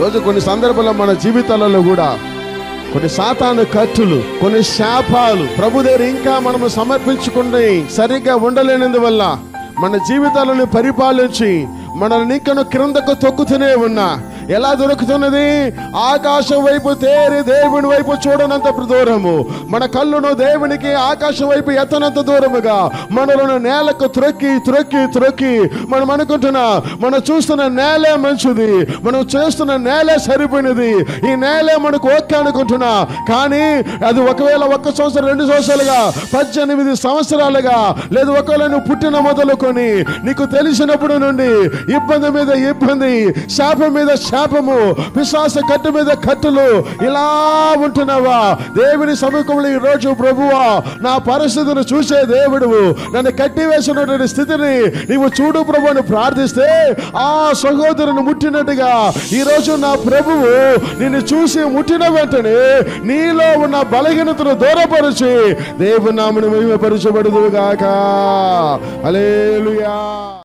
రోజు కొన్ని సందర్భాల్లో మన జీవితాలలో కూడా కొన్ని సాతాను కత్తులు, కొన్ని శాపాలు ప్రభు దగ్గర ఇంకా మనము సమర్పించుకుని సరిగ్గా ఉండలేనందువల్ల మన జీవితాలను పరిపాలించి మనల్ని ఇంకను క్రిందకు తొక్కుతూనే ఉన్నా ఎలా దొరుకుతున్నది? ఆకాశం వైపు తేరి దేవుని వైపు చూడనంత దూరము, మన కళ్ళును దేవునికి ఆకాశం వైపు ఎత్తనంత దూరముగా మనలను నేలకు త్రొక్కి త్రొక్కి త్రొక్కి మనం అనుకుంటున్నా మనం చూస్తున్న నేలే మంచిది, మనం చేస్తున్న నేలే సరిపోయినది, ఈ నేలే మనకు ఓకే అనుకుంటున్నా. కానీ అది ఒకవేళ 1 సంవత్సరం 2 సంవత్సరాలుగా 18 సంవత్సరాలుగా లేదు, ఒకవేళ నువ్వు పుట్టిన మొదలుకొని నీకు తెలిసినప్పుడు నుండి ఇబ్బంది మీద ఇబ్బంది, శాపం మీద శాపము, పిశాచ కట్టు మీద కట్టులు ఇలా ఉంటున్నావా? దేవుని సముఖంలో ఈ రోజు ప్రభువా నా పరిస్థితిని చూసే దేవుడువు, నన్ను కట్టివేసినటువంటి స్థితిని నీవు చూడు ప్రభు అని ప్రార్థిస్తే ఆ సహోదరుని ముట్టినట్టుగా ఈ రోజు నా ప్రభువు నిన్ను చూసి ముట్టిన వెంటనే నీలో ఉన్న బలహీనతను దూరపరిచి దేవుని నామమున మహిమపరచబడుదుగాక. హల్లెలూయా.